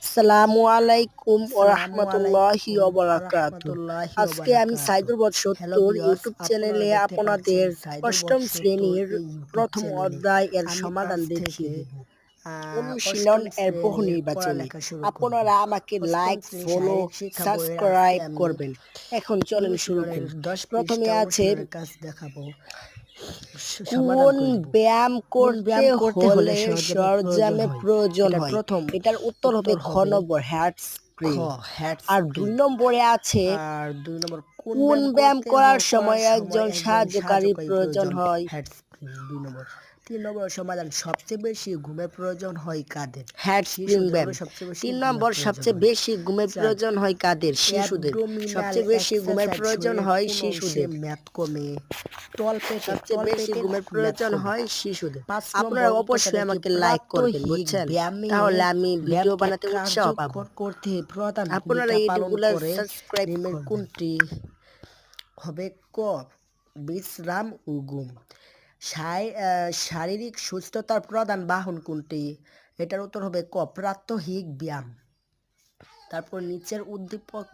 আসসালামু আলাইকুম ওয়া আসসালামু রাহমাতুল্লাহি আলাইকুম ওয়া ওয়া বারাকাতুহু। রাহমাতুল্লাহি ওয়া আজকে আমি বারাকাতুহু। সাইদুর বট হ্যালো ৭০ ভিউয়ার্স, ইউটিউব আপনারা চ্যানেলে দেখতে পাচ্ছেন আপনাদের সাইদুর বট অষ্টম ৭০ শ্রেণীর এই ইউটিউব প্রথম চ্যানেলে অধ্যায় এর আমি সমাধান আজ দেখিয়ে থেকে দেব। অষ্টম অনুশীলন এর বহু শ্রেণীর নির্বাচনী। পড়ালেখা শুরু করব। আপনারা আমাকে অষ্টম লাইক, শ্রেণীর ফলো, শারীরিক শিক্ষা বইয়ের আজকে সাবস্ক্রাইব আমি করবেন। এখন চলেন শুরু অনুশীলনের করি। 10 প্রথমে পৃষ্ঠা আছে অনুশীলনের কাজ দেখাবো, সমাধান কোন করে দেব। ব্যায়াম কোন করতে ব্যায়াম করতে হলে হলে সরঞ্জামের প্রয়োজন সরঞ্জামের হয়? প্রয়োজন এটা হয়? প্রথম এটার উত্তর হবে খ হবে নম্বর হ্যাট খ স্প্রিং। হ্যাট আর ২ স্প্রিং। নম্বরে আছে আর ২ নম্বর কোন কোন ব্যায়াম ব্যায়াম করার করার সময় সময় একজন একজন সাহায্যকারী সাহায্যকারী প্রয়োজন প্রয়োজন? হয়? হ্যাট স্প্রিং ২ নম্বর। ৩ নম্বর সমাধান, সবচেয়ে বেশি ঘুমের প্রয়োজন হয় কাদের? হ্যাট স্প্রিং শিশুদের ব্যায়াম। সবচেয়ে বেশি ৩ ঘুমের নম্বর প্রয়োজন সবচেয়ে হয়। বেশি ঘুমের ৪ প্রয়োজন হয় কাদের? শিশুদের। অ্যাবডোমিনাল সবচেয়ে বেশি ঘুমের এক্সারসাইজ প্রয়োজন শরীরের হয় কোন অংশে শিশুদের। মেদ কমে? সবচেয়ে বেশি তলপেটের ঘুমের মেদ প্রয়োজন কমে। হয় শিশুদের। ৫ আপনারা নম্বর অবশ্যই উত্তরটা কি, আমাকে লাইক করবেন, প্রাত্যহিক বুঝছেন? ব্যায়ামে তাহলে আমি ভিডিও ব্যায়ামকে বানাতে উৎসাহ পাবো। কার্যকর করতে প্রধান আপনারা ভূমিকা পালন ইউটিউবগুলো করে সাবস্ক্রাইব নিম্নের করবেন। কোনটি হবে? ক বিশ্রাম ও ঘুম। শারীরিক সুস্থতার প্রধান বাহন কোনটি? এটার উত্তর হবে ক প্রাত্যহিক ব্যায়াম। তারপর নিচের উদ্দীপক